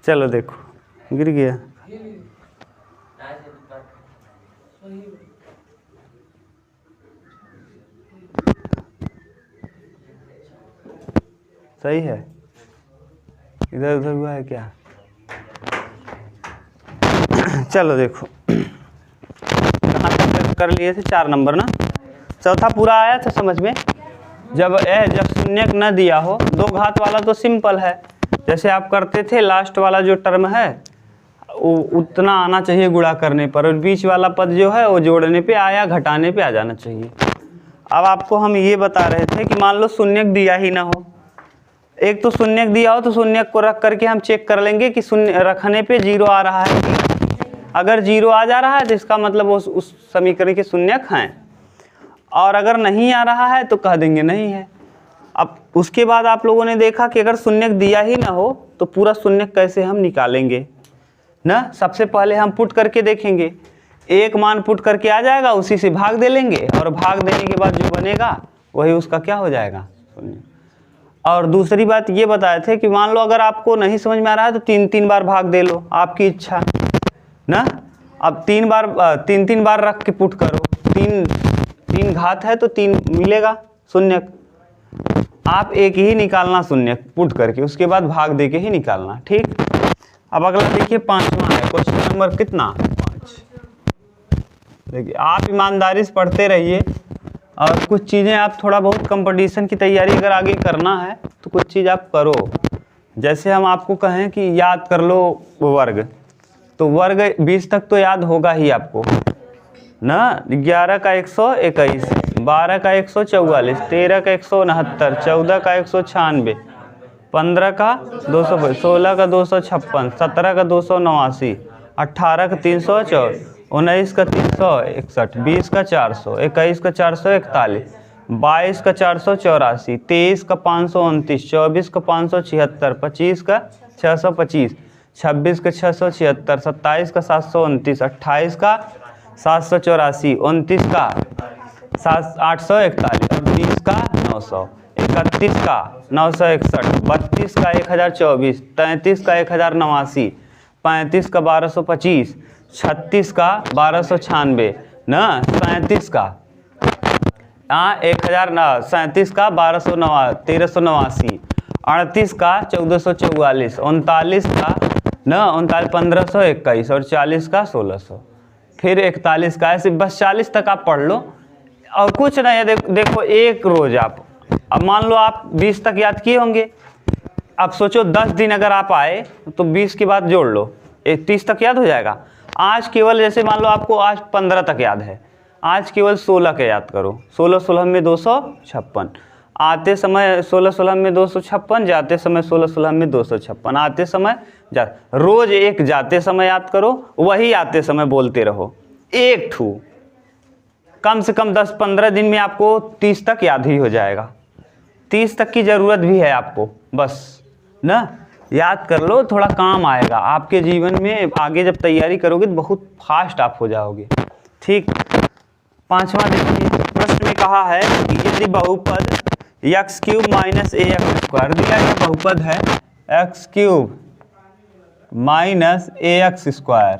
चलो देखो गिर गया। सही है, इधर उधर हुआ है क्या? चलो देखो कहाँ तक कर लिए थे, 4 नंबर ना। चौथा पूरा आया था समझ में। जब शून्यक न दिया हो, दो घात वाला तो सिंपल है, जैसे आप करते थे लास्ट वाला जो टर्म है वो उतना आना चाहिए गुणा करने पर, और बीच वाला पद जो है वो जोड़ने पे आया घटाने पे आ जाना चाहिए। अब आपको हम ये बता रहे थे कि मान लो शून्यक दिया ही ना हो, एक तो शून्यक दिया हो तो शून्यक को रख करके हम चेक कर लेंगे कि शून्य रखने पे 0 आ रहा है कि अगर 0 आ जा रहा है तो इसका मतलब वो उस समीकरण के शून्यक हैं, और अगर नहीं आ रहा है तो कह देंगे नहीं है। अब उसके बाद आप लोगों ने देखा कि अगर शून्यक दिया ही ना हो तो पूरा शून्यक कैसे हम निकालेंगे ना। सबसे पहले हम पुट करके देखेंगे, एक मान पुट करके आ जाएगा, उसी से भाग दे लेंगे, और भाग देने के बाद जो बनेगा वही उसका क्या हो जाएगा, शून्य। और दूसरी बात ये बताए थे कि मान लो अगर आपको नहीं समझ में आ रहा है तो 3 बार भाग दे लो, आपकी इच्छा ना। अब 3 बार रख के पुट करो, 3 घात है तो 3 मिलेगा शून्यक। आप एक ही निकालना शून्यक पुट करके, उसके बाद भाग दे के ही निकालना, ठीक। अब अगला देखिए 5वां है, क्वेश्चन नंबर कितना, 5। देखिए आप ईमानदारी से पढ़ते रहिए, और कुछ चीज़ें आप थोड़ा बहुत कंपटीशन की तैयारी अगर आगे करना है तो कुछ चीज़ आप करो। जैसे हम आपको कहें कि याद कर लो वर्ग, तो वर्ग 20 तक तो याद होगा ही आपको ना। 11 का 121, 12 का 144, 13 का 169, 14 का 196, 15 का 200, 16 का 256, 17 का 289, 18 का 304, 19 का 361, 20 का 400, 21 का 441, 22 का 484, 23 का 529, 24 का 576, 25 का 625, 26 का 676, 27 का 729, 28 का 784, 29 का 841, और 30 का 900, 31 का 961, 32 का 1024, 33 का 1089, 35 का 1225, 36 का 1296 ना, 37 का 37 का 1389, 38 का 1444, 39 का ना 1521, और 40 का 1600, फिर 41 का, ऐसे बस 40 तक आप पढ़ लो और कुछ नहीं है। देखो एक रोज आप, अब मान लो आप 20 तक याद किए होंगे, अब सोचो 10 दिन अगर आप आए तो 20 के बाद जोड़ लो, 30 तक याद हो जाएगा। आज केवल जैसे मान लो आपको आज 15 तक याद है, आज केवल 16 के याद करो। 16 16 में 256, आते समय 16 16 में 256, जाते समय 16 16 में 256, आते समय जा, रोज एक जाते समय याद करो, वही आते समय बोलते रहो, एक ठू कम से कम 10-15 दिन में आपको 30 तक याद ही हो जाएगा। 30 तक की ज़रूरत भी है आपको, बस ना याद कर लो, थोड़ा काम आएगा आपके जीवन में। आगे जब तैयारी करोगे तो बहुत फास्ट आप हो जाओगे, ठीक। 5वां देखिए, प्रश्न में कहा है कि यदि बहुपद x³ माइनस ax² दिया गया बहुपद है x³ माइनस ax²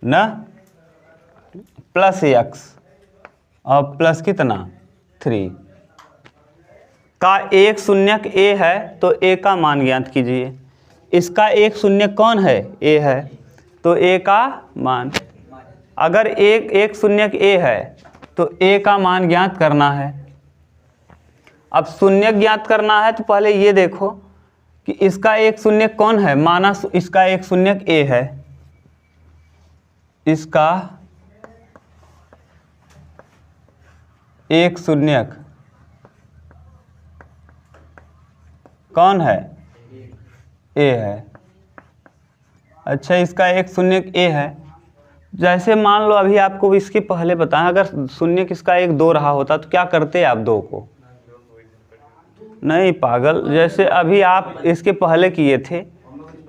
ना प्लस x और प्लस कितना 3 का एक शून्यक a है तो a का मान ज्ञात कीजिए। इसका एक शून्यक कौन है, a है, तो a का मान, अगर एक शून्यक a है तो a का मान ज्ञात करना है। अब शून्यक ज्ञात करना है तो पहले ये देखो कि इसका एक शून्यक कौन है, माना इसका एक शून्यक a है, इसका एक शून्यक कौन है, a है। अच्छा इसका एक शून्यक a है, जैसे मान लो अभी आपको इसके पहले बताएं, अगर शून्यक इसका एक 2 रहा होता तो क्या करते आप 2 को, नहीं पागल, जैसे अभी आप इसके पहले किए थे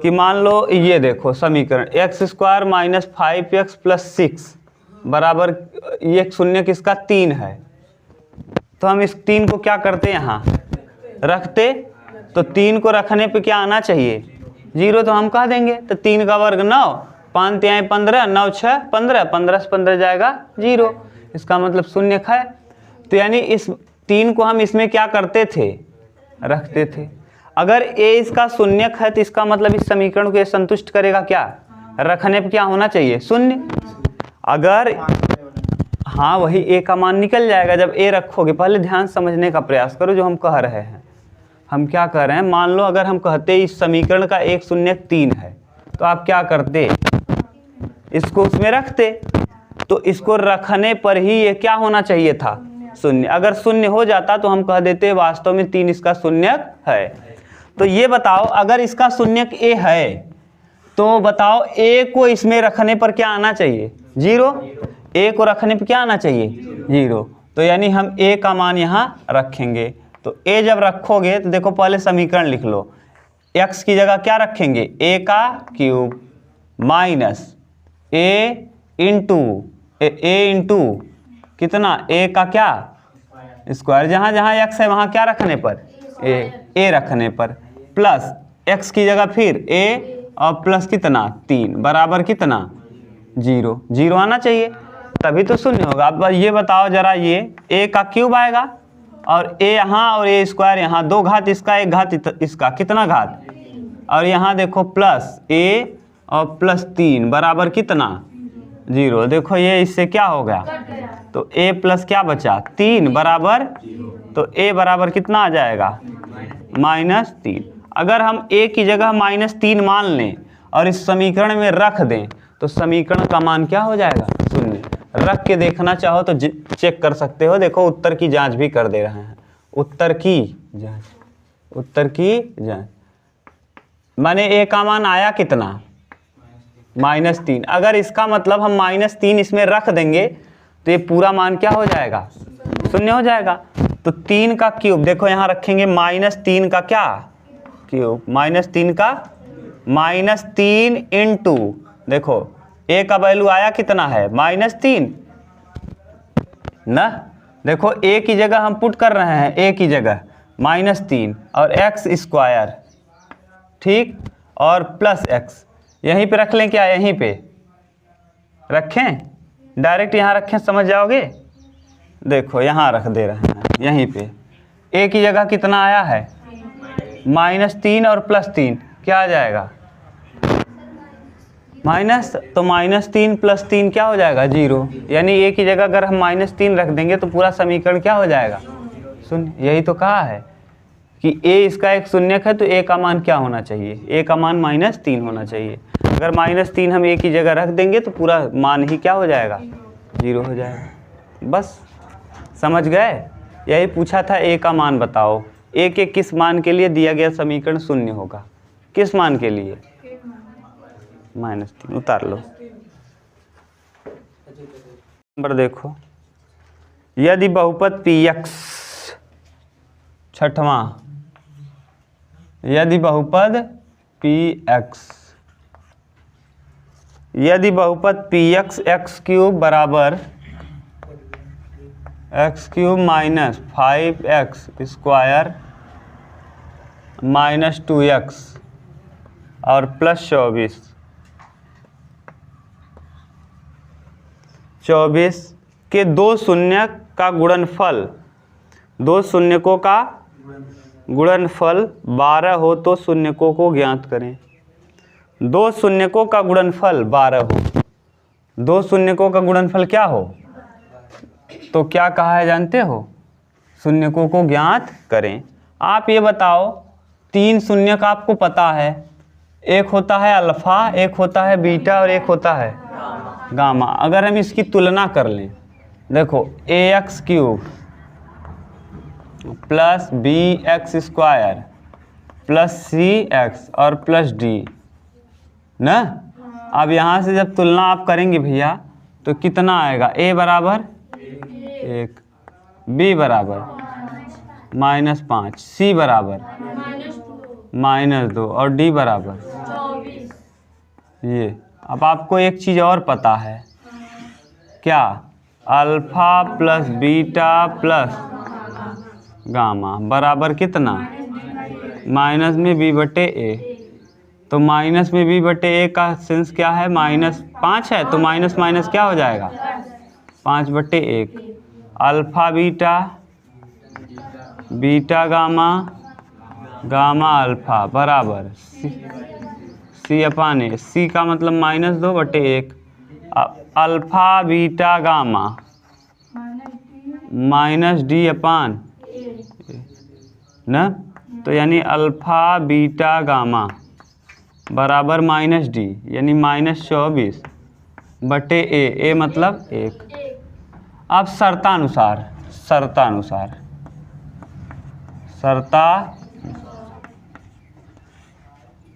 कि मान लो ये देखो समीकरण x² माइनस 5x प्लस 6 बराबर एक शून्यक इसका 3 है, तो हम इस 3 को क्या करते यहाँ रखते, तो 3 को रखने पे क्या आना चाहिए जीरो तो हम कह देंगे। तो 3 का वर्ग 9, 5 तिहाई 15, 9 6 15, 15 से 15 जाएगा 0, इसका मतलब शून्य है। तो यानी इस 3 को हम इसमें क्या करते थे, रखते थे। अगर a इसका शून्यक है तो इसका मतलब इस समीकरण को ये संतुष्ट करेगा, क्या रखने पर क्या होना चाहिए, शून्य। अगर हाँ वही a का मान निकल जाएगा जब a रखोगे। पहले ध्यान समझने का प्रयास करो जो हम कह रहे हैं। हम क्या कह रहे हैं, मान लो अगर हम कहते इस समीकरण का एक शून्यक 3 है तो आप क्या करते, इसको उसमें रखते। तो इसको रखने पर ही ये क्या होना चाहिए था, शून्य। अगर शून्य हो जाता तो हम कह देते वास्तव में 3 इसका शून्यक है। तो ये बताओ अगर इसका शून्यक a है तो बताओ a को इसमें रखने पर क्या आना चाहिए, 0। a को रखने पर क्या आना चाहिए, 0। तो यानी हम a का मान यहाँ रखेंगे। तो a जब रखोगे तो देखो पहले समीकरण लिख लो, x की जगह क्या रखेंगे, a का क्यूब माइनस a इंटू कितना, a का क्या स्क्वायर, जहाँ जहाँ x है वहाँ क्या रखने पर, a रखने पर, प्लस x की जगह फिर a और प्लस कितना 3 बराबर कितना 0, 0 आना चाहिए तभी तो शून्य होगा। अब ये बताओ जरा, ये a का क्यूब आएगा और a यहाँ और a स्क्वायर यहाँ, 2 घात इसका 1 घात इसका, कितना घात, और यहाँ देखो प्लस a और प्लस 3 बराबर कितना 0। देखो ये इससे क्या हो गया, तो a प्लस क्या बचा 3 बराबर, तो a बराबर कितना आ जाएगा -3। अगर हम a की जगह -3 मान लें और इस समीकरण में रख दें तो समीकरण का मान क्या हो जाएगा, शून्य। रख के देखना चाहो तो चेक कर सकते हो। देखो उत्तर की जांच भी कर दे रहे हैं, उत्तर की जांच माने a का मान आया कितना -3। अगर इसका मतलब हम -3 इसमें रख देंगे तो ये पूरा मान क्या हो जाएगा, शून्य हो जाएगा। तो 3 का क्यूब देखो यहाँ रखेंगे, -3 का क्या क्यूब, -3 का -3 इंटू, देखो a का वैल्यू आया कितना है -3 ना। देखो a की जगह हम पुट कर रहे हैं, a की जगह -3 और x स्क्वायर, ठीक, और प्लस x यहीं पे रख लें, क्या यहीं पे रखें, डायरेक्ट यहाँ रखें समझ जाओगे। देखो यहाँ रख दे रहे हैं, यहीं पे a की जगह कितना आया है -3 और +3 क्या आ जाएगा माइनस, तो -3 + 3 क्या हो जाएगा 0। यानी a की जगह अगर हम -3 रख देंगे तो पूरा समीकरण क्या हो जाएगा, शून्य। यही तो कहा है कि a इसका एक शून्यक है तो a का मान क्या होना चाहिए, a का मान -3 होना चाहिए। अगर -3 हम a की जगह रख देंगे तो पूरा मान ही क्या हो जाएगा, 0 हो जाएगा। बस समझ गए, यही पूछा था a का मान बताओ, a के किस मान के लिए दिया गया समीकरण शून्य होगा, किस मान के लिए, -3 उतार लो। नंबर देखो, यदि बहुपद px, छठवां, यदि बहुपद px, यदि बहुपद px x³ बराबर x³ - 5x स्क्वायर -2x और +24 के दो शून्यक का गुणनफल, दो शून्यकों का गुणनफल 12 हो तो शून्यकों को ज्ञात करें। दो शून्यकों का गुणनफल 12 हो, दो शून्यकों का गुणनफल क्या हो, तो क्या कहा है जानते हो, शून्यकों को ज्ञात करें। आप ये बताओ 3 शून्यक आपको पता है, एक होता है अल्फा, एक होता है बीटा और एक होता है गामा। अगर हम इसकी तुलना कर लें, देखो ax³ plus bx² plus cx और प्लस d ना। अब यहाँ से जब तुलना आप करेंगे भैया तो कितना आएगा, a बराबर 1, b बराबर -5, c बराबर -2 और d बराबर ये। अब आपको एक चीज़ और पता है, क्या, alpha plus beta plus gamma बराबर कितना, माइनस में b/a, तो माइनस में b बटे a का सेंस क्या है, -5 है, तो माइनस माइनस क्या हो जाएगा, 5 बटे 1। Alpha beta, beta gamma, gamma alpha बराबर c अपान ए। c का मतलब -2 बटे 1। अल्फा बीटा गामा -d अपान ना, तो यानी अल्फा बीटा गामा बराबर -d, यानी -24 बटे a मतलब 1। अब शर्तानुसार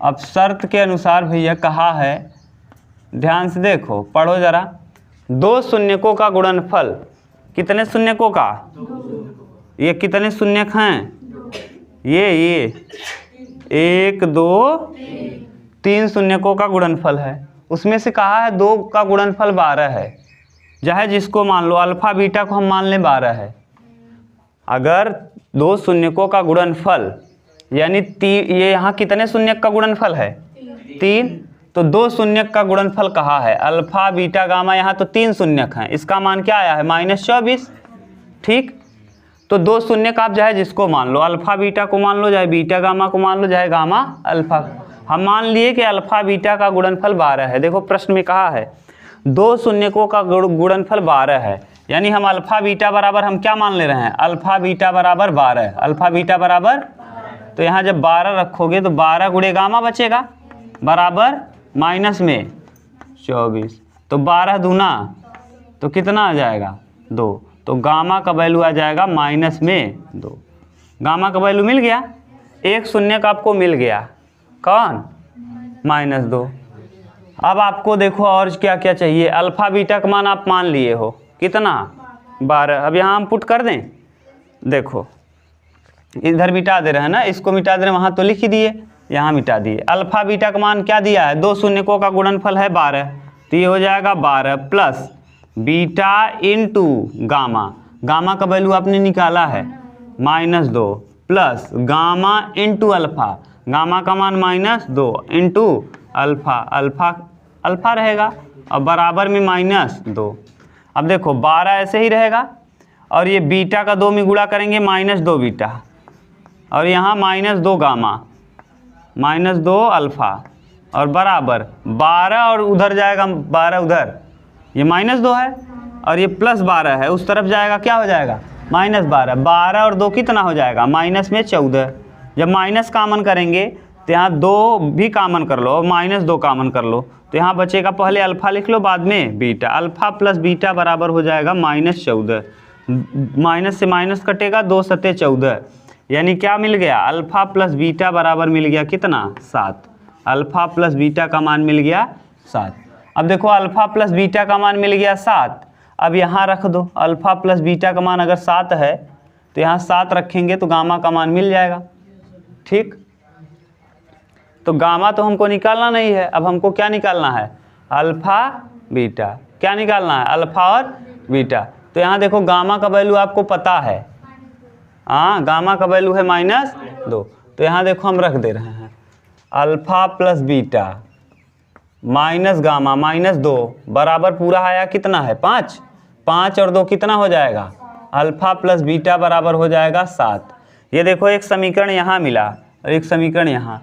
अब शर्त के अनुसार भैया कहा है, ध्यान से देखो, पढ़ो जरा। 2 शून्यकों का गुणनफल, कितने शून्यकों का, ये कितने शून्यक हैं, ये 1 2 3 शून्यकों का गुणनफल है। उसमें से कहा है 2 का गुणनफल 12 है, चाहे जिसको मान लो, अल्फा बीटा को हम मान लें 12 है। अगर 2 शून्यकों का गुणनफल यानी ये यहाँ कितने शून्यक का गुणनफल है, 3, तो 2 शून्यक का गुणनफल कहा है अल्फा बीटा गामा, यहाँ तो 3 शून्यक हैं, इसका मान क्या आया है, -24। ठीक, तो 2 शून्यक आप चाहे जिसको मान लो, अल्फा बीटा को मान लो, चाहे बीटा गामा को मान लो, चाहे गामा अल्फा। हम मान लिए कि अल्फा बीटा का गुणनफल 12 है। देखो प्रश्न में कहा है 2 शून्यकों का गुणनफल 12 है, यानी हम अल्फा बीटा बराबर हम क्या मान ले रहे हैं, अल्फा बीटा बराबर 12, अल्फा बीटा बराबर, तो यहाँ जब 12 रखोगे तो 12 गुणे गामा बचेगा बराबर -24, तो 12 दूना तो कितना आ जाएगा, 2, तो गामा का वैल्यू आ जाएगा -2। गामा का वैल्यू मिल गया, एक शून्यक आपको मिल गया, कौन, -2। अब आपको देखो और क्या क्या चाहिए, अल्फा बीटा का मान आप मान लिए हो कितना, 12। अब यहाँ हम पुट कर दें, देखो इधर मिटा दे रहे हैं ना, इसको मिटा दे रहे हैं, वहाँ तो लिख ही दिए, यहाँ मिटा दिए। अल्फा बीटा का मान क्या दिया है, 2 शून्यकों का गुणनफल है 12, तो ये हो जाएगा 12 plus beta into gamma, gamma का वैल्यू आपने निकाला है -2 plus gamma into alpha, gamma का मान -2 इंटू अल्फा, अल्फा रहेगा और बराबर में -2। अब देखो 12 ऐसे ही रहेगा और ये बीटा का 2 में गुणा करेंगे -2 बीटा, और यहाँ -2 गामा, -2 अल्फा और बराबर 12, और उधर जाएगा 12 उधर, ये -2 है और ये +12 है, उस तरफ जाएगा क्या हो जाएगा, -12, 12 और 2 कितना हो जाएगा, माइनस में 14। जब माइनस कामन करेंगे तो यहाँ 2 भी कामन कर लो और -2 कामन कर लो, तो यहाँ बचेगा, पहले अल्फा लिख लो बाद में बीटा, अल्फा प्लस बीटा बराबर हो जाएगा -14, माइनस से माइनस कटेगा, 2 सत्ते 14, यानी क्या मिल गया, अल्फा प्लस बीटा बराबर मिल गया कितना, 7। अल्फा प्लस बीटा का मान मिल गया 7। अब देखो अल्फा प्लस बीटा का मान मिल गया 7, अब यहाँ रख दो, अल्फा प्लस बीटा का मान अगर 7 है तो यहाँ 7 रखेंगे तो गामा का मान मिल जाएगा। ठीक, तो गामा तो हमको निकालना नहीं है, अब हमको क्या निकालना है, अल्फा बीटा, क्या निकालना है, अल्फा और बीटा। तो यहाँ देखो गामा का वैल्यू आपको पता है, हाँ गामा का वैल्यू है -2, तो यहाँ देखो हम रख दे रहे हैं alpha plus beta minus gamma -2 बराबर पूरा आया कितना है, 5, 5 और 2 कितना हो जाएगा, अल्फा प्लस बीटा बराबर हो जाएगा 7। ये देखो एक समीकरण यहाँ मिला और एक समीकरण यहाँ।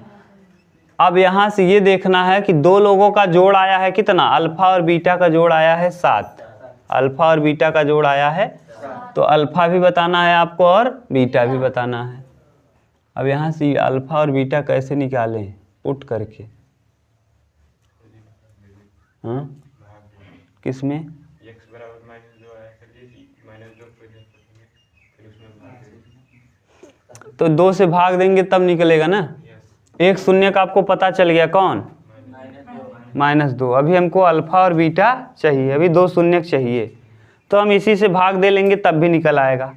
अब यहाँ से ये देखना है कि 2 लोगों का जोड़ आया है कितना, अल्फा और बीटा का जोड़ आया है 7, अल्फा और बीटा का जोड़ आया है, तो अल्फा भी बताना है आपको और बीटा भी बताना है। अब यहाँ से अल्फा और बीटा कैसे निकालें, पुट करके, हाँ किस में, तो 2 से भाग देंगे तब निकलेगा ना। एक शून्य का आपको पता चल गया, कौन, -2। अभी हमको अल्फा और बीटा चाहिए, अभी 2 शून्य चाहिए, तो हम इसी से भाग दे लेंगे तब भी निकल आएगा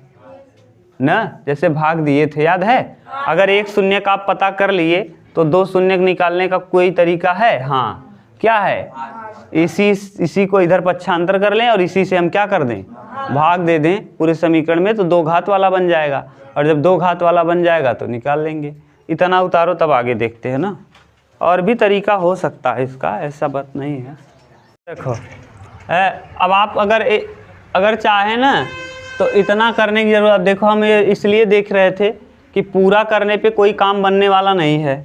ना, जैसे भाग दिए थे, याद है। अगर एक शून्य का आप पता कर लिए तो 2 शून्य निकालने का कोई तरीका है, हाँ क्या है, इसी को इधर पक्षांतर कर लें और इसी से हम क्या कर दें, भाग दे दें पूरे समीकरण में, तो 2 घात वाला बन जाएगा, और जब 2 घात वाला बन जाएगा तो निकाल लेंगे। इतना उतारो तब आगे देखते हैं ना। और भी तरीका हो सकता है इसका, ऐसा बात नहीं है। देखो अब आप अगर चाहें ना तो इतना करने की ज़रूरत, देखो हम ये इसलिए देख रहे थे कि पूरा करने पे कोई काम बनने वाला नहीं है,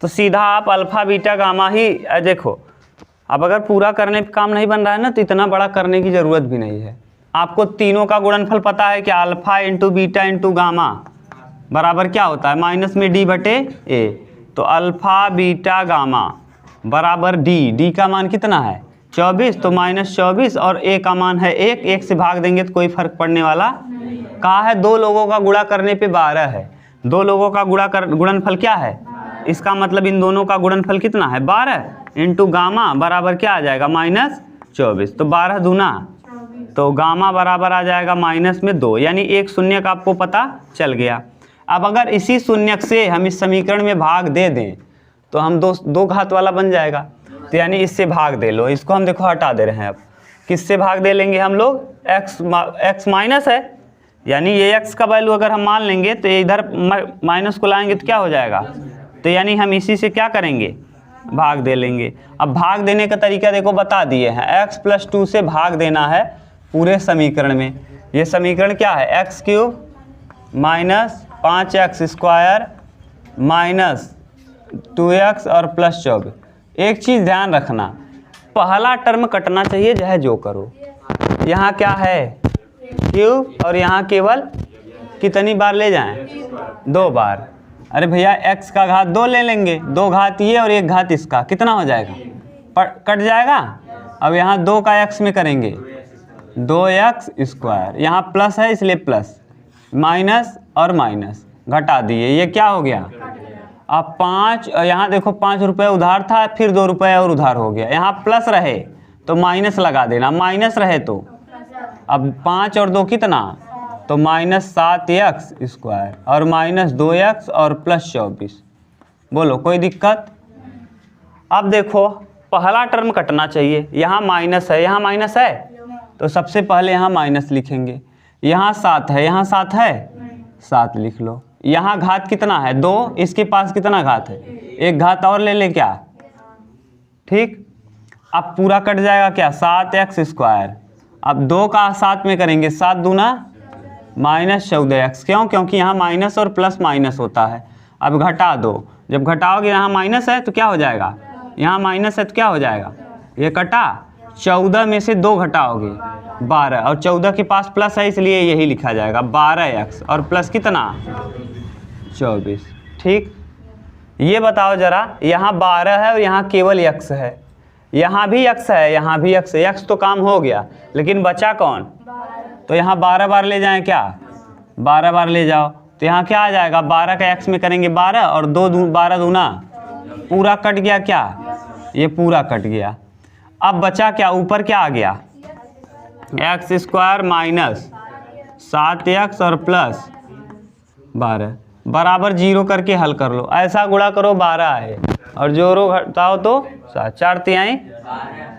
तो सीधा आप अल्फ़ा बीटा गामा ही देखो। अब अगर पूरा करने पे काम नहीं बन रहा है ना तो इतना बड़ा करने की ज़रूरत भी नहीं है। आपको तीनों का गुणनफल पता है कि alpha into beta into gamma बराबर क्या होता है, माइनस में डी बटे ए। तो अल्फ़ा बीटा गामा बराबर डी का मान कितना है 24, तो -24 और ए का मान है 1, 1 से भाग देंगे तो कोई फर्क पड़ने वाला कहा है। दो लोगों का गुणा करने पे 12 है, दो लोगों का गुणनफल क्या है, इसका मतलब इन दोनों का गुणनफल कितना है 12 इंटू गामा बराबर क्या आ जाएगा -24। तो 12 दूना, तो गामा बराबर आ जाएगा माइनस में 2, यानी एक शून्यक आपको पता चल गया। अब अगर इसी शून्यक से हम इस समीकरण में भाग दे दें तो हम दो घात वाला बन जाएगा, तो यानी इससे भाग दे लो, इसको हम देखो हटा दे रहे हैं। अब किससे भाग दे लेंगे हम लोग, x माइनस है, यानी ये x का वैल्यू अगर हम मान लेंगे तो इधर माइनस को लाएंगे तो क्या हो जाएगा, तो यानी हम इसी से क्या करेंगे भाग दे लेंगे। अब भाग देने का तरीका देखो बता दिए हैं, x+2 से भाग देना है पूरे समीकरण में। ये समीकरण क्या है, x³ minus 5x² minus 2x और +24। एक चीज़ ध्यान रखना, पहला टर्म कटना चाहिए चाहे जो करो। यहाँ क्या है क्यूब और यहाँ केवल कितनी बार ले जाएं, 2 बार। अरे भैया x का घात 2 ले लेंगे, 2 घात ये और 1 घात इसका, कितना हो जाएगा कट जाएगा। अब यहाँ 2 का x में करेंगे 2x², यहाँ प्लस है इसलिए प्लस, माइनस और माइनस घटा दिए, ये क्या हो गया। अब 5, यहाँ देखो 5 रुपये उधार था, फिर 2 रुपये और उधार हो गया। यहाँ प्लस रहे तो माइनस लगा देना, माइनस रहे तो अब 5 और 2 कितना, तो -7x² और -2x और +24। बोलो कोई दिक्कत। अब देखो पहला टर्म कटना चाहिए, यहाँ माइनस है, यहाँ माइनस है, तो सबसे पहले यहाँ माइनस लिखेंगे। यहाँ 7 है, यहाँ 7 है, 7 लिख लो। यहाँ घात कितना है 2, इसके पास कितना घात है, 1 घात और ले लें क्या, ठीक। अब पूरा कट जाएगा क्या, 7x²। अब 2 का 7 में करेंगे, 7 दूना -14x, क्यों, क्योंकि यहाँ माइनस और प्लस माइनस होता है। अब घटा दो, जब घटाओगे यहाँ माइनस है तो क्या हो जाएगा, यहाँ माइनस है तो क्या हो जाएगा, ये कटा, 14 में से 2 घटाओगे 12, और 14 के पास प्लस है इसलिए यही लिखा जाएगा 12x और प्लस कितना 24, ठीक। ये बताओ जरा, यहाँ 12 है और यहाँ केवल x है, यहाँ भी x है, यहाँ भी x है, x तो काम हो गया लेकिन बचा कौन, तो यहाँ 12 बार ले जाएं क्या, 12 बार ले जाओ, तो यहाँ क्या आ जाएगा, 12 का x में करेंगे 12 और 12 दूना पूरा कट गया, क्या ये पूरा कट गया। अब बचा क्या, ऊपर क्या आ गया, x² माइनस 7x और प्लस 12 बराबर 0 करके हल कर लो। ऐसा गुणा करो 12 है और जोड़ो घटाओ तो 7, 4 तिहाई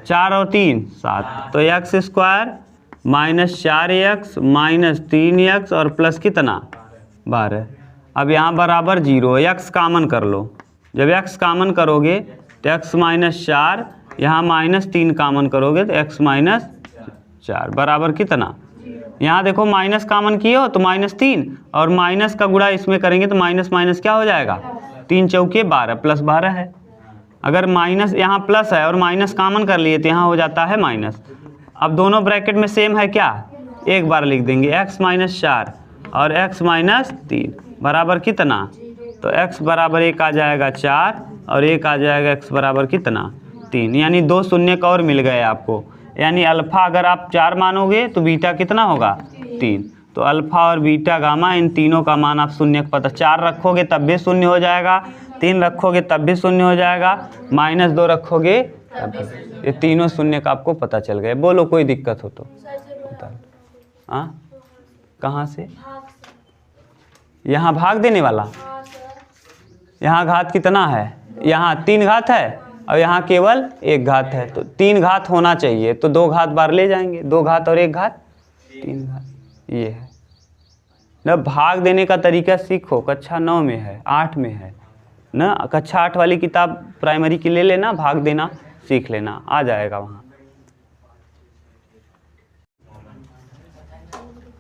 4 और 3 7, तो x² minus 4x minus 3x और प्लस कितना 12। अब यहाँ बराबर 0, x कामन कर लो, जब x कामन करोगे तो x -4, यहाँ -3 कामन करोगे तो x -4 बराबर कितना, यहाँ देखो माइनस कामन किए हो तो -3 और माइनस का गुणा इसमें करेंगे तो माइनस माइनस क्या हो जाएगा, 3 चौके 12 प्लस 12 है। अगर माइनस यहाँ प्लस है और माइनस कामन कर लिए तो यहाँ हो जाता है माइनस। अब दोनों ब्रैकेट में सेम है क्या, एक बार लिख देंगे x -4 और x -3 बराबर कितना, तो x बराबर 1 आ जाएगा 4 और 1 आ जाएगा x बराबर कितना 3, यानी 2 शून्य और मिल गए आपको। यानी अल्फ़ा अगर आप 4 मानोगे तो बीटा कितना होगा 3, तो अल्फ़ा और बीटा गामा इन तीनों का मान आप शून्य का पता, 4 रखोगे तब भी शून्य हो जाएगा, 3 रखोगे तब भी शून्य हो जाएगा, -2 रखोगे तब, ये तीनों शून्य का आपको पता चल गए। बोलो कोई दिक्कत हो तो, हाँ कहाँ से, यहाँ भाग देने वाला, यहाँ घात कितना है, यहाँ 3 घात है और यहाँ केवल 1 घात है, तो 3 घात होना चाहिए, तो 2 घात बार ले जाएंगे, 2 घात और 1 घात 3 घात, ये है ना। भाग देने का तरीका सीखो, कक्षा 9 में है, 8 में है, ना, कक्षा 8 वाली किताब प्राइमरी की ले लेना, भाग देना, सीख लेना, आ जाएगा वहाँ।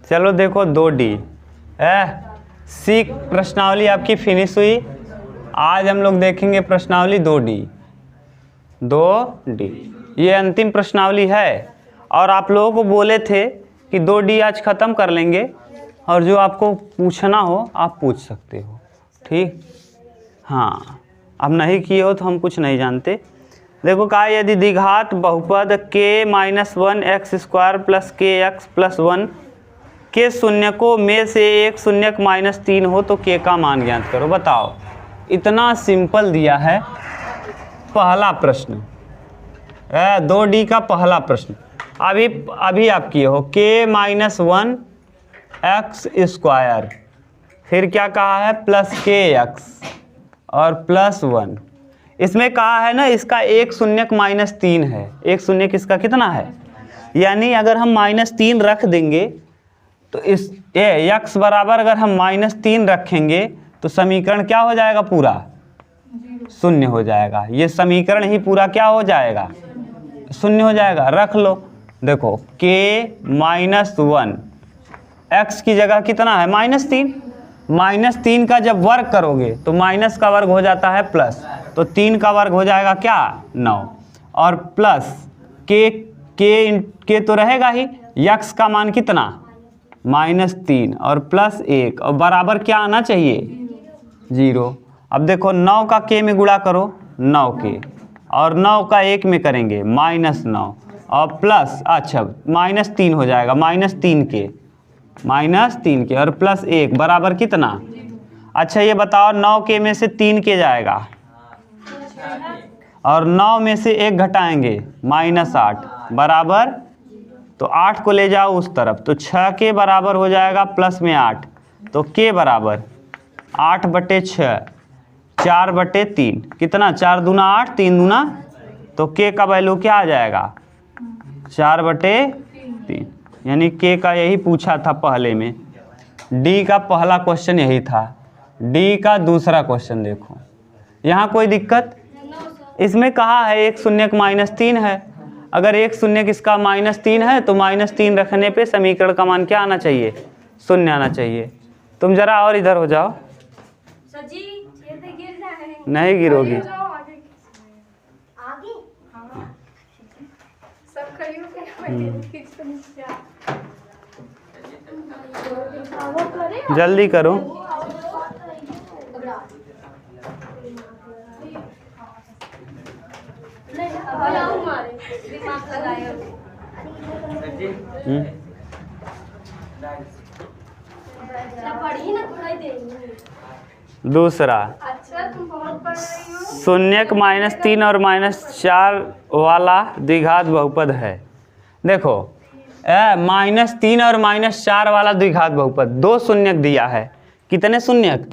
चलो देखो 2D सी प्रश्नावली आपकी फिनिश हुई। आज हम लोग देखेंगे प्रश्नावली 2D। ये अंतिम प्रश्नावली है और आप लोगों को बोले थे कि 2D आज ख़त्म कर लेंगे और जो आपको पूछना हो आप पूछ सकते हो, ठीक। हाँ, अब नहीं किए हो तो हम कुछ नहीं जानते। देखो कहा यदि द्विघात बहुपद k-1 x स्क्वायर प्लस के एक्स प्लस 1 के शून्यकों में से एक शून्यक -3 हो तो k का मान ज्ञात करो। बताओ, इतना सिंपल दिया है पहला प्रश्न, 2D का पहला प्रश्न। अभी आप किए हो k-1 x स्क्वायर, फिर क्या कहा है प्लस के एक्स और प्लस 1। इसमें कहा है ना इसका एक शून्यक -3 है, एक शून्यक इसका कितना है, यानी अगर हम -3 रख देंगे तो इस x बराबर अगर हम -3 रखेंगे तो समीकरण क्या हो जाएगा, पूरा शून्य हो जाएगा। ये समीकरण ही पूरा क्या हो जाएगा, शून्य हो जाएगा। रख लो, देखो k-1 x की जगह कितना है -3, -3 का जब वर्ग करोगे तो माइनस का वर्ग हो जाता है प्लस, तो 3 का वर्ग हो जाएगा क्या 9, और प्लस के तो रहेगा ही, x का मान कितना -3 और प्लस 1 और बराबर क्या आना चाहिए 0। अब देखो 9 का k में गुणा करो 9 के, और 9 का 1 में करेंगे -9 और प्लस, अच्छा -3 हो जाएगा, -3 के और प्लस 1 बराबर कितना। अच्छा ये बताओ 9 के में से 3 के जाएगा और 9 में से 1 घटाएंगे -8 बराबर, तो 8 को ले जाओ उस तरफ तो 6 के बराबर हो जाएगा प्लस में 8, तो k बराबर 8/6 4/3 कितना, 4 दूना 8 3 दूना, तो k का वैल्यू क्या आ जाएगा 4/3, यानी k का यही पूछा था पहले में। D का पहला क्वेश्चन यही था। D का दूसरा क्वेश्चन देखो, यहाँ कोई दिक्कत, इसमें कहा है एक शून्यक -3 है, अगर एक शून्यक इसका -3 है तो -3 रखने पे समीकरण का मान क्या आना चाहिए, शून्य आना चाहिए। तुम जरा और इधर हो जाओ, नहीं गिरोगी। जल्दी करो। दूसरा शून्यक -3 और -4 वाला द्विघात बहुपद है। देखो -3 और -4 वाला द्विघात बहुपद, 2 शून्यक दिया है। कितने शून्यक,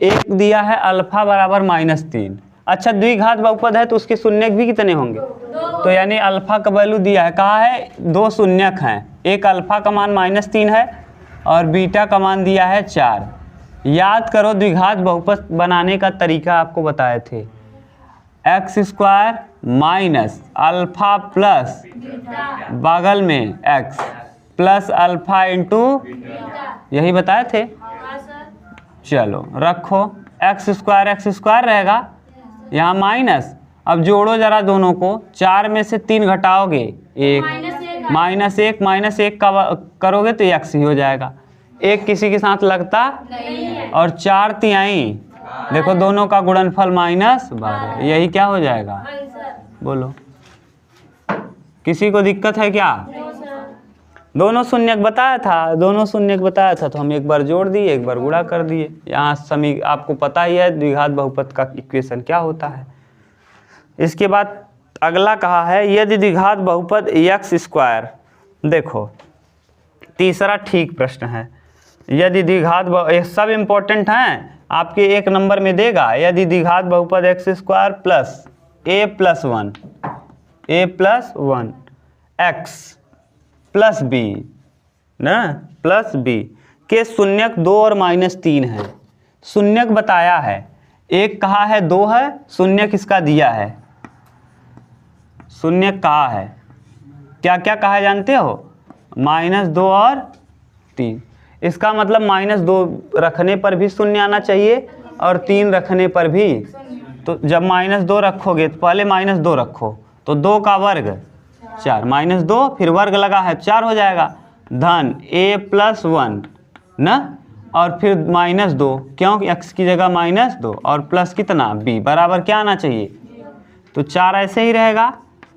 एक दिया है अल्फा बराबर -3। अच्छा द्विघात बहुपद है तो उसके शून्यक भी कितने होंगे, तो यानी अल्फा का वैल्यू दिया है, कहा है 2 शून्यक हैं, एक अल्फा का मान -3 है और बीटा का मान दिया है 4। याद करो द्विघात बहुपद बनाने का तरीका आपको बताए थे, x² माइनस अल्फा प्लस बगल में x प्लस अल्फा इंटू, यही बताए थे। चलो रखो, x² रहेगा, यहाँ माइनस, अब जोड़ो जरा दोनों को, 4 में से 3 घटाओगे 1, -1 का करोगे तो x ही हो जाएगा, 1 किसी के साथ लगता नहीं, और 4 तिहाई, देखो दोनों का गुणनफल -12, यही क्या हो जाएगा, बोलो किसी को दिक्कत है क्या। दोनों शून्यक बताया था, तो हम एक बार जोड़ दिए एक बार गुणा कर दिए। यहाँ आपको पता ही है द्विघात बहुपद का इक्वेशन क्या होता है। इसके बाद अगला कहा है यदि द्विघात बहुपद x², देखो तीसरा ठीक प्रश्न है, यदि द्विघात ये सब इम्पोर्टेंट हैं, आपके 1 नंबर में देगा। यदि द्विघात बहुपद x² plus a plus 1 x plus b ना प्लस b के शून्यक 2 और -3 है। शून्यक बताया है, एक कहा है, दो है, शून्य किसका दिया है, शून्य कहा है, क्या क्या कहा है जानते हो, -2 और 3। इसका मतलब -2 रखने पर भी शून्य आना चाहिए और 3 रखने पर भी। तो जब -2 रखोगे तो पहले -2 रखो, तो 2 का वर्ग 4, -2 फिर वर्ग लगा है 4 हो जाएगा, धन a+1 ना, और फिर -2, क्यों, x की जगह -2 और प्लस कितना b बराबर क्या आना चाहिए, तो 4 ऐसे ही रहेगा।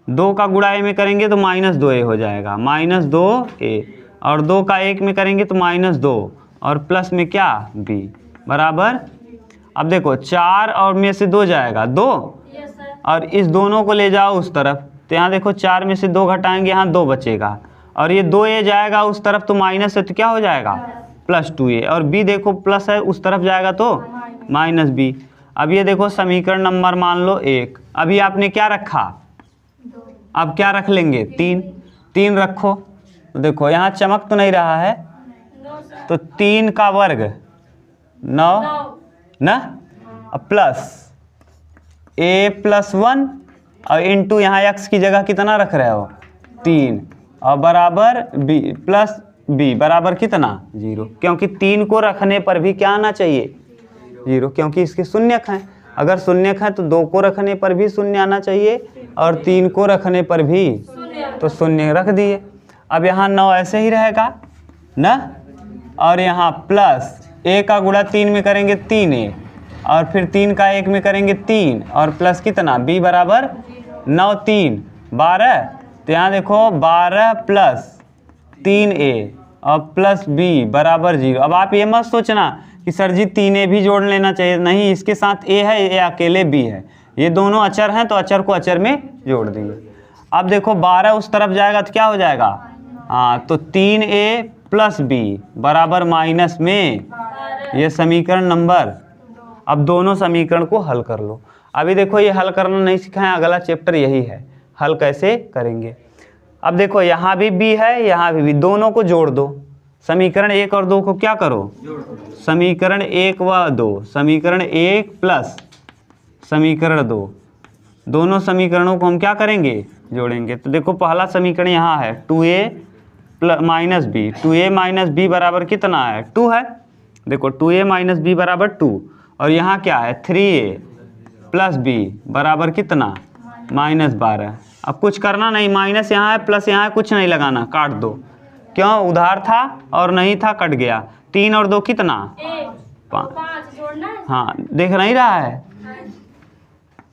2 का गुणा a में करेंगे तो -2a हो जाएगा, -2a, और 2 का 1 में करेंगे तो -2 और प्लस में क्या b बराबर। अब देखो 4 और में से 2 जाएगा 2, और इस दोनों को ले जाओ उस तरफ, तो यहाँ देखो 4 में से 2 घटाएंगे, यहाँ 2 बचेगा, और ये 2a जाएगा उस तरफ तो माइनस है, तो क्या हो जाएगा +2a, और b देखो प्लस है उस तरफ जाएगा तो -b। अब ये देखो समीकरण नंबर मान लो 1, अभी आपने क्या रखा, अब क्या रख लेंगे 3 रखो, तो देखो यहाँ चमक तो नहीं रहा है, तो 3 का वर्ग 9 ना, प्लस a+1 और इंटू यहाँ x की जगह कितना रख रहे हो 3, और बराबर b प्लस b बराबर कितना 0, क्योंकि 3 को रखने पर भी क्या आना चाहिए 0, क्योंकि इसके शून्यक हैं। अगर शून्यक है तो 2 को रखने पर भी शून्य आना चाहिए और 3 को रखने पर भी, तो शून्य रख दिए। अब यहाँ 9 ऐसे ही रहेगा ना, और यहाँ प्लस a का गुणा 3 में करेंगे 3a, और फिर 3 का 1 में करेंगे 3, और प्लस कितना b बराबर 9 3 12, तो यहाँ देखो 12 प्लस 3a और प्लस b बराबर 0। अब आप ये मत सोचना कि सर जी 3a भी जोड़ लेना चाहिए, नहीं, इसके साथ a है, ये अकेले b है, ये दोनों अचर हैं तो अचर को अचर में जोड़ दिए। अब देखो 12 उस तरफ जाएगा तो क्या हो जाएगा, हाँ, तो 3a प्लस b बराबर माइनस में, ये समीकरण नंबर। अब दोनों समीकरण को हल कर लो। अभी देखो ये हल करना नहीं सीखा है, अगला चैप्टर यही है, हल कैसे करेंगे। अब देखो यहाँ भी b है, यहाँ भी b, दोनों को जोड़ दो। समीकरण 1 और 2 को क्या करो, समीकरण 1 व 2, समीकरण 1 प्लस समीकरण 2, दोनों समीकरणों को हम क्या करेंगे, जोड़ेंगे। तो देखो पहला समीकरण यहाँ है 2a minus b, 2a minus b बराबर कितना है 2 है, देखो 2a माइनस b बराबर 2, और यहाँ क्या है 3a प्लस b बराबर कितना -12। अब कुछ करना नहीं, माइनस यहाँ है प्लस यहाँ है, कुछ नहीं लगाना, काट दो, क्यों, उधार था और नहीं था, कट गया। 3 और 2 कितना 5, हाँ देख नहीं रहा है।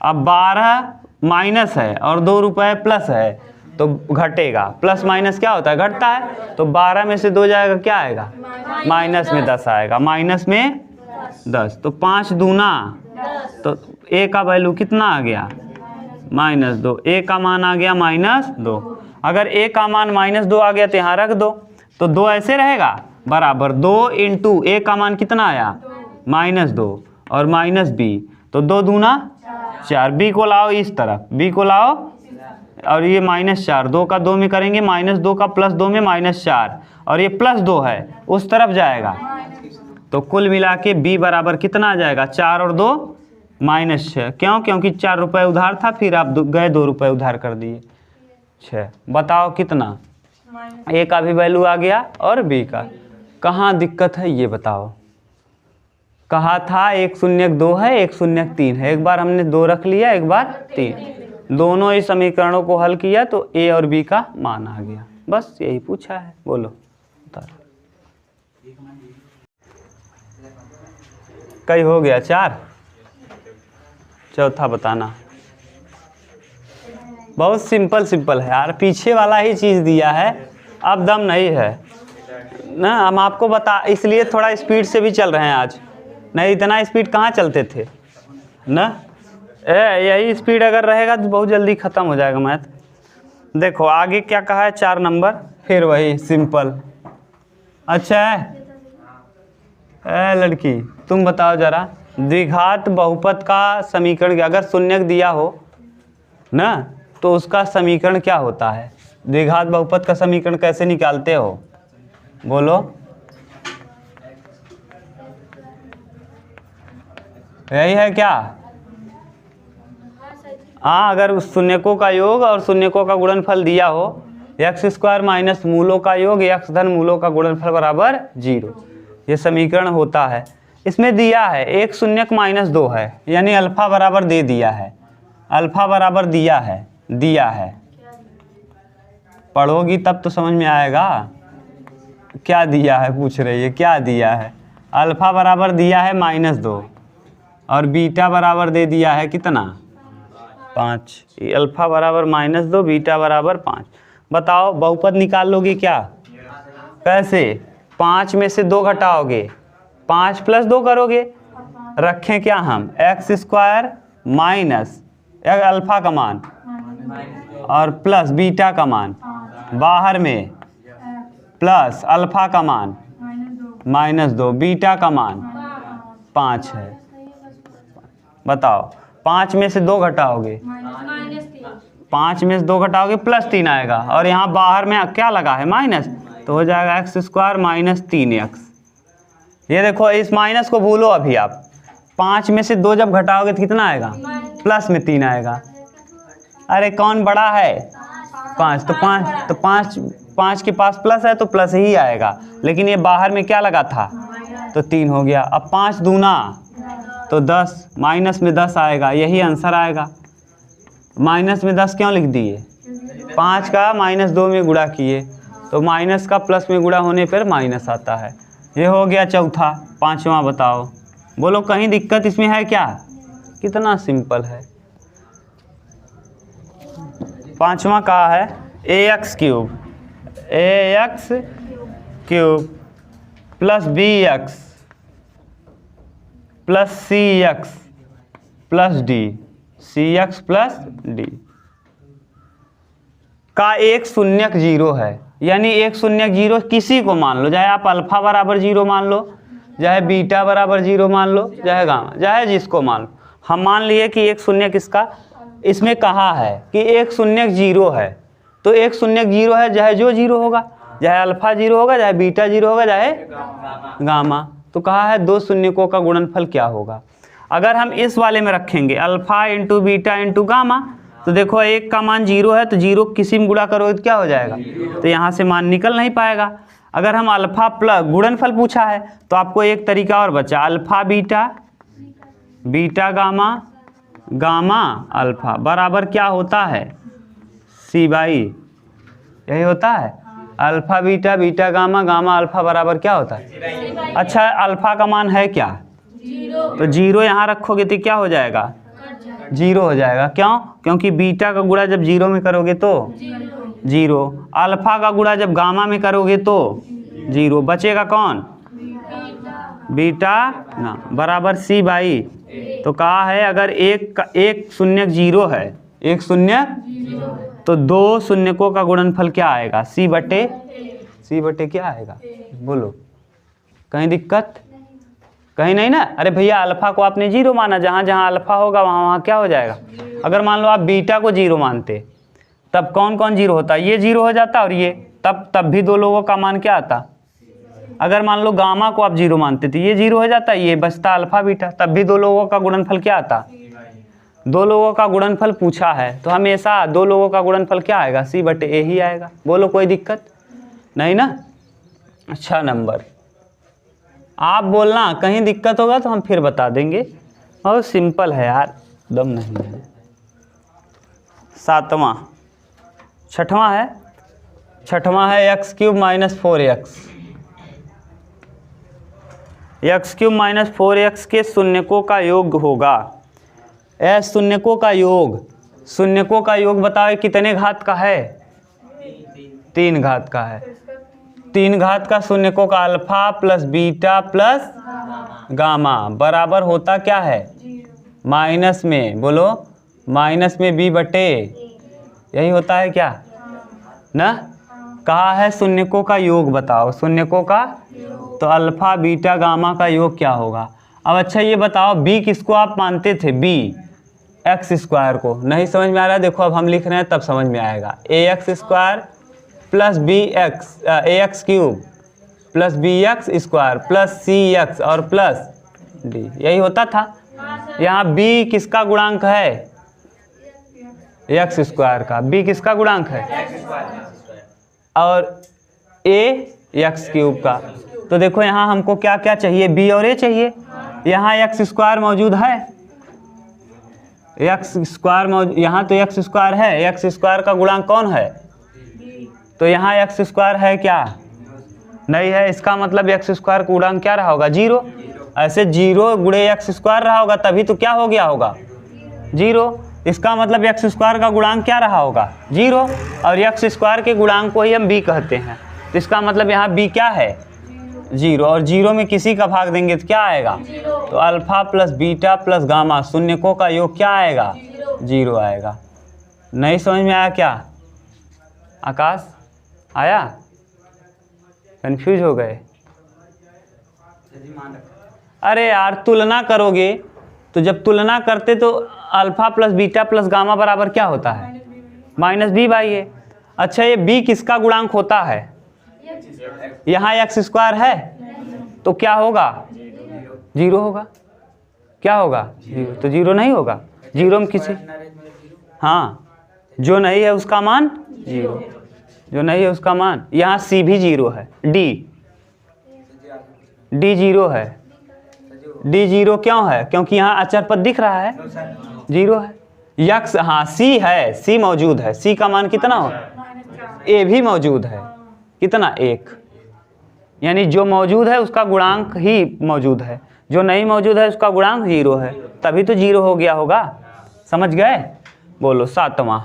अब 12 माइनस है और 2 रुपये प्लस है तो घटेगा, प्लस माइनस क्या होता है, घटता है, तो 12 में से 2 जाएगा, क्या आएगा माइनस में 10 आएगा, माइनस में 10, तो 5 दूना, तो a का वैल्यू कितना आ गया -2, a का मान आ गया -2। अगर a का मान -2 आ गया तो यहाँ रख दो, तो 2 ऐसे रहेगा बराबर 2 इंटू a का मान कितना आया -2 और माइनस b, तो 2 दूना 4, b को लाओ इस तरफ, b को लाओ, और ये -4, 2 का 2 में करेंगे -2 का प्लस 2 में -4, और ये +2 है उस तरफ जाएगा, तो कुल मिला के b बराबर कितना आ जाएगा 4 और 2 -6, क्यों, क्योंकि 4 रुपये उधार था, फिर आप गए 2 रुपये उधार कर दिए 6। बताओ कितना, a का भी वैल्यू आ गया और b का, कहाँ दिक्कत है ये बताओ। कहा था 1 शून्य 2 है, 1 शून्य 3 है, एक बार हमने 2 रख लिया, एक बार 3, दोनों ही समीकरणों को हल किया तो a और b का मान आ गया, बस यही पूछा है। बोलो कई हो गया 4, चौथा बताना। बहुत सिंपल है यार, पीछे वाला ही चीज़ दिया है, अब दम नहीं है ना, हम आपको बता, इसलिए थोड़ा स्पीड से भी चल रहे हैं आज, नहीं इतना स्पीड कहाँ चलते थे ना, यही स्पीड अगर रहेगा तो बहुत जल्दी ख़त्म हो जाएगा मैथ। देखो आगे क्या कहा है, 4 नंबर, फिर वही सिंपल। अच्छा है लड़की, तुम बताओ जरा, द्विघात बहुपद का समीकरण अगर शून्यक दिया हो ना, तो उसका समीकरण क्या होता है, द्विघात बहुपद का समीकरण कैसे निकालते हो, बोलो। यही है क्या? हाँ, अगर उस शून्यकों का योग और शून्यकों का गुणनफल दिया हो एक्स स्क्वायर माइनस मूलों का योग एक्स धन मूलों का गुणनफल बराबर 0, ये समीकरण होता है। इसमें दिया है एक शून्यक माइनस 2 है, यानी अल्फा बराबर दे दिया है, अल्फा बराबर दिया है। पढ़ोगी तब तो समझ में आएगा। क्या दिया है पूछ रही है, क्या दिया है? अल्फा बराबर दिया है -2 और बीटा बराबर दे दिया है कितना? 5। अल्फा बराबर -2, बीटा बराबर 5। बताओ बहुपद निकाल लोगे क्या? कैसे? 5 में से 2 घटाओगे, 5 + 2 करोगे, रखें क्या हम? एक्स स्क्वायर माइनस अल्फा का मान और प्लस बीटा का मान, बाहर में प्लस अल्फा का मान -2, बीटा का मान 5 है। बताओ 5 में से 2 घटाओगे, 5 में से 2 घटाओगे +3 आएगा, और यहाँ बाहर में क्या लगा है? माइनस, तो हो जाएगा एक्स स्क्वायर माइनस 3x। ये देखो इस माइनस को भूलो अभी आप। 5 में से 2 जब घटाओगे तो कितना आएगा? प्लस में 3 आएगा। अरे कौन बड़ा है? 5। तो 5 के पास प्लस है तो प्लस ही आएगा, लेकिन ये बाहर में क्या लगा था? तो 3 हो गया। अब 5 दूना तो 10, माइनस में 10 आएगा, यही आंसर आएगा। माइनस में 10 क्यों लिख दिए? 5 का -2 में गुणा किए, तो माइनस का प्लस में गुणा होने पर माइनस आता है। ये हो गया चौथा। 5वां बताओ, बोलो कहीं दिक्कत इसमें है क्या? कितना सिंपल है। 5वां का है ax cube plus bx plus cx plus d, cx plus d का एक शून्यक 0 है। यानी एक शून्यक 0 किसी को मान लो, चाहे आप अल्फा बराबर 0 मान लो, चाहे बीटा बराबर 0 मान लो, चाहे गामा, चाहे जिसको मान लो। हम मान लिए कि एक शून्यक इसका, इसमें कहा है कि एक शून्यक 0 है, तो एक शून्यक 0 है, चाहे जो 0 होगा, चाहे अल्फा 0 होगा, चाहे बीटा 0 होगा, चाहे गामा। तो कहा है 2 शून्यकों का गुणनफल क्या होगा। अगर हम इस वाले में रखेंगे alpha into beta into gamma, तो देखो एक का मान 0 है, तो 0 किसी में गुणा करोगे तो क्या हो जाएगा? तो यहाँ से मान निकल नहीं पाएगा। अगर हम अल्फा प्लस गुणनफल पूछा है तो आपको एक तरीका और बचा, alpha beta, beta gamma, gamma alpha बराबर क्या होता है? c/, यही होता है। Alpha beta, beta gamma, gamma alpha बराबर क्या होता है? अच्छा, अल्फा का मान है क्या? 0। तो 0 यहाँ रखोगे तो क्या हो जाएगा? 0 हो जाएगा। क्यों? क्योंकि बीटा का गुणा जब 0 में करोगे तो 0, अल्फा का गुणा जब गामा में करोगे तो 0, बचेगा कौन? बीटा ना बराबर c/। तो कहा है अगर एक शून्यक 0 है, एक शून्यक, तो 2 शून्यकों का गुणनफल क्या आएगा? c बटे क्या आएगा? बोलो, कहीं दिक्कत? कहीं नहीं ना? अरे भैया अल्फा को आपने 0 माना, जहाँ जहाँ अल्फा होगा वहाँ वहाँ क्या हो जाएगा? अगर मान लो आप बीटा को 0 मानते, तब कौन कौन 0 होता? ये 0 हो जाता और ये, तब भी 2 लोगों का मान क्या आता? अगर मान लो गामा को आप 0 मानते थे, ये 0 हो जाता, ये बचता अल्फा बीटा, तब भी 2 लोगों का गुणनफल क्या आता? 2 लोगों का गुणनफल पूछा है तो हमेशा 2 लोगों का गुणनफल क्या आएगा? c/a ही आएगा। बोलो कोई दिक्कत नहीं ना? अच्छा नंबर। आप बोलना कहीं दिक्कत होगा तो हम फिर बता देंगे, और सिंपल है यार, दम नहीं है। 7वां, 6वां है, 6वां है x³ - 4x। x³ - 4x के शून्यकों का योग होगा। शून्यकों का योग, शून्यकों का योग बताओ कितने घात का है? 3 घात का है। 3 घात का शून्यकों का alpha plus beta plus gamma बराबर होता क्या है? माइनस में, बोलो माइनस में b/a, यही होता है क्या ना? कहा है शून्यकों का योग बताओ, शून्यकों का, तो अल्फा बीटा गामा का योग क्या होगा? अब अच्छा ये बताओ b किसको आप मानते थे? b x² को। नहीं समझ में आ रहा है? देखो अब हम लिख रहे हैं तब समझ में आएगा। ax² plus ax³ plus bx² plus cx और प्लस d, यही होता था। यहाँ b किसका गुणांक है? एक्स स्क्वायर का। b किसका गुणांक है? और a एक्स क्यूब का। तो देखो यहाँ हमको क्या क्या चाहिए, b और a चाहिए। यहाँ एक्स स्क्वायर मौजूद है, एक्स स्क्वायर मौजूद, यहाँ तो एक्स स्क्वायर है, एक्स स्क्वायर का गुणांक कौन है? तो यहाँ एक्स स्क्वायर है क्या? नहीं है। इसका मतलब एक्स स्क्वायर का गुणांक क्या रहा होगा? 0। ऐसे 0 गुणे एक्स स्क्वायर रहा होगा, तभी तो क्या हो गया होगा? 0। इसका मतलब एक्स स्क्वायर का गुणांक क्या रहा होगा? 0। और एक्स स्क्वायर के गुणांक को ही हम b कहते हैं। तो इसका मतलब यहाँ b क्या है? 0। और 0 में किसी का भाग देंगे तो क्या आएगा? तो alpha plus beta plus gamma, शून्यकों का योग क्या आएगा? 0 आएगा। नहीं समझ में आया क्या? आकाश आया? कंफ्यूज हो गए? अरे यार, तुलना करोगे तो जब तुलना करते तो alpha plus beta plus gamma बराबर क्या होता है? माइनस बी बाई ए। अच्छा, ये b किसका गुणांक होता है? यहाँ एक्स स्क्वायर है तो क्या होगा? 0 होगा। क्या होगा? 0। तो 0 नहीं होगा। 0 में किसी, हाँ, जो नहीं है उसका मान 0, जो नहीं है उसका मान। यहाँ c भी 0 है, d 0 है। d 0 क्यों है? क्योंकि यहाँ अचर पद दिख रहा है, 0 है। यक्स, हाँ c है, c मौजूद है। c का मान कितना हो? a भी मौजूद है, कितना? 1। यानी जो मौजूद है उसका गुणांक ही मौजूद है, जो नहीं मौजूद है उसका गुणांक 0 है, तभी तो 0 हो गया होगा। समझ गए? बोलो 7वां।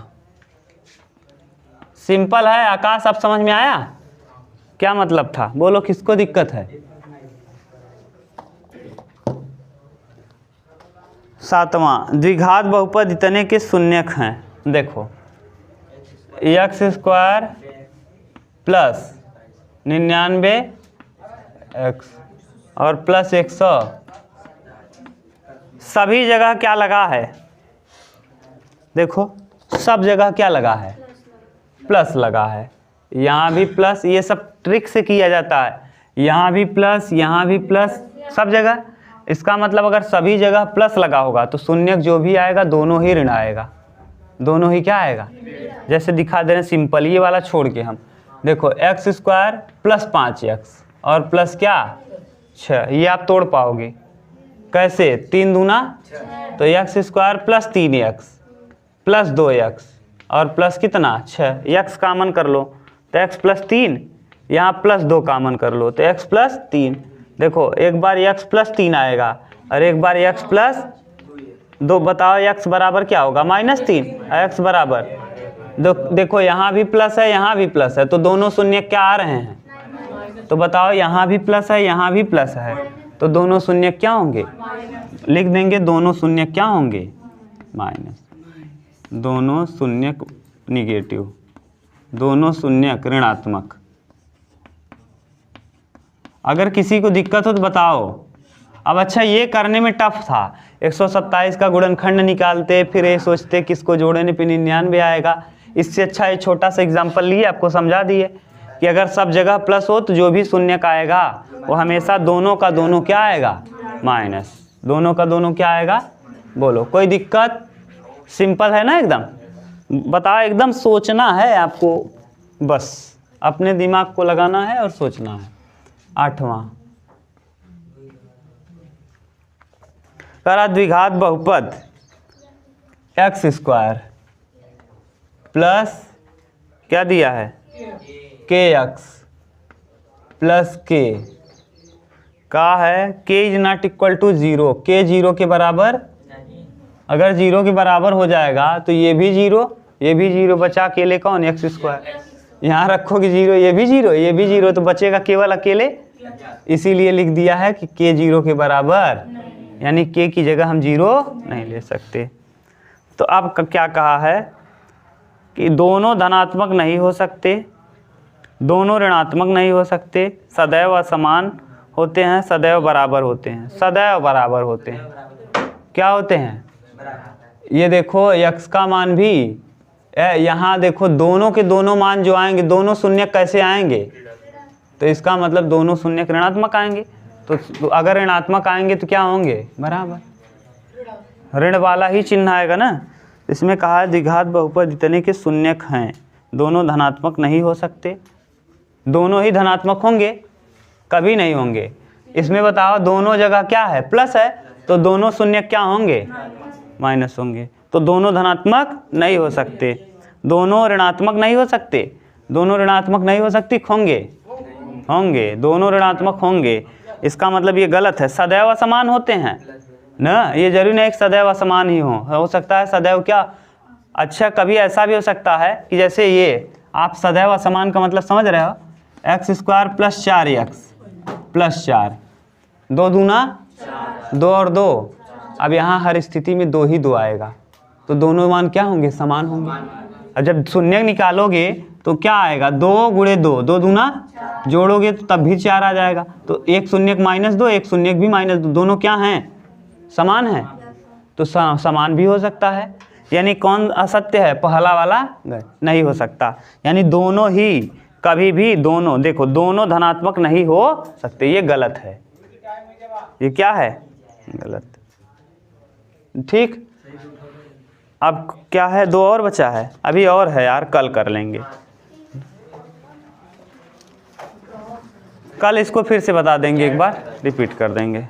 सिंपल है आकाश, अब समझ में आया क्या मतलब था? बोलो किसको दिक्कत है? 7वां, द्विघात बहुपद इतने के शून्यक हैं। देखो, एक्स स्क्वायर प्लस 99 एक्स और प्लस 100, सभी जगह क्या लगा है? देखो सब जगह क्या लगा है? प्लस लगा है। यहाँ भी प्लस, ये सब ट्रिक से किया जाता है। यहाँ भी प्लस, यहाँ भी प्लस, सब जगह। इसका मतलब अगर सभी जगह प्लस लगा होगा तो शून्यक जो भी आएगा दोनों ही ऋण आएगा, दोनों ही क्या आएगा? जैसे दिखा दे रहे हैं सिंपल, ये वाला छोड़ के हम देखो, एक्स स्क्वायर प्लस 5x और प्लस क्या 6, ये आप तोड़ पाओगे कैसे? 3 दूना तो x square plus 3x plus 2x और प्लस कितना 6, x कामन कर लो तो x प्लस 3, यहाँ प्लस 2 कामन कर लो तो x प्लस 3। देखो एक बार x प्लस 3 आएगा और एक बार x प्लस 2। बताओ x बराबर क्या होगा? -3। x बराबर, देखो यहाँ भी प्लस है, यहाँ भी प्लस है, तो दोनों शून्य क्या आ रहे हैं? तो बताओ यहाँ भी प्लस है, यहाँ भी प्लस है, तो दोनों शून्य क्या होंगे? लिख देंगे दोनों शून्य क्या होंगे? माइनस। दोनों शून्य निगेटिव, दोनों शून्य ऋणात्मक। अगर किसी को दिक्कत हो तो बताओ। अब अच्छा, ये करने में टफ था, 127 का गुणनखंड निकालते, फिर ये सोचते किसको जोड़ने पे 99 आएगा। इससे अच्छा ये छोटा सा एग्जांपल लिए आपको समझा दिए कि अगर सब जगह प्लस हो तो जो भी शून्य का आएगा वो हमेशा दोनों का दोनों क्या आएगा? माइनस। दोनों का दोनों क्या आएगा? बोलो, कोई दिक्कत? सिंपल है ना एकदम? बताओ, एकदम सोचना है आपको, बस अपने दिमाग को लगाना है और सोचना है। 8वां, करा द्विघात बहुपद एक्स स्क्वायर प्लस क्या दिया है? के एक्स प्लस के का है के इज नॉट इक्वल टू 0। के 0 के बराबर, अगर 0 के बराबर हो जाएगा तो ये भी 0, ये भी 0, बचा अकेले कौन? X square. यहाँ रखोगे 0, ये भी 0, ये भी 0, तो बचेगा केवल अकेले। इसीलिए लिख दिया है कि के 0 के बराबर, यानी के की जगह हम 0 नहीं ले सकते। तो अब क्या कहा है कि दोनों धनात्मक नहीं हो सकते, दोनों ऋणात्मक नहीं हो सकते, सदैव असमान होते हैं, सदैव बराबर होते हैं। सदैव बराबर होते हैं, क्या होते हैं? ये देखो x का मान भी, यहाँ देखो दोनों के दोनों मान जो आएंगे, दोनों शून्य कैसे आएंगे? तो इसका मतलब दोनों शून्य ऋणात्मक आएंगे। तो अगर ऋणात्मक आएंगे तो क्या होंगे? बराबर। ऋण वाला ही चिन्ह आएगा ना। इसमें कहा है द्विघात बहुपद जितने के शून्यक हैं दोनों धनात्मक नहीं हो सकते। दोनों ही धनात्मक होंगे? कभी नहीं होंगे। इसमें बताओ दोनों जगह क्या है? प्लस है, तो दोनों शून्यक क्या होंगे? माइनस होंगे। तो दोनों धनात्मक नहीं हो सकते। दोनों ऋणात्मक नहीं हो सकते। दोनों ऋणात्मक नहीं हो सकती, होंगे? होंगे, दोनों ऋणात्मक होंगे। इसका मतलब ये गलत है। सदैव असमान होते हैं ना, ये जरूरी नहीं एक सदैव असमान ही हो सकता है सदैव क्या। अच्छा, कभी ऐसा भी हो सकता है कि जैसे ये आप सदैव असमान का मतलब समझ रहे हो, x square plus 4x plus 4, 2 दूना 2 और 2। अब यहाँ हर स्थिति में 2 ही 2 आएगा, तो दोनों मान क्या होंगे? समान होंगे। और जब शून्य निकालोगे तो क्या आएगा? 2 गुणे 2, 2 दूना जोड़ोगे तो तब भी 4 आ जाएगा। तो एक शून्यक -2, एक शून्यक भी -2, दोनों क्या हैं? समान है। तो समान भी हो सकता है। यानी कौन असत्य है? पहला वाला नहीं हो सकता। यानी दोनों ही कभी भी, दोनों देखो, दोनों धनात्मक नहीं हो सकते, ये गलत है। ये क्या है? गलत। ठीक। अब क्या है? 2 और बचा है। अभी और है यार, कल कर लेंगे। कल इसको फिर से बता देंगे, एक बार रिपीट कर देंगे।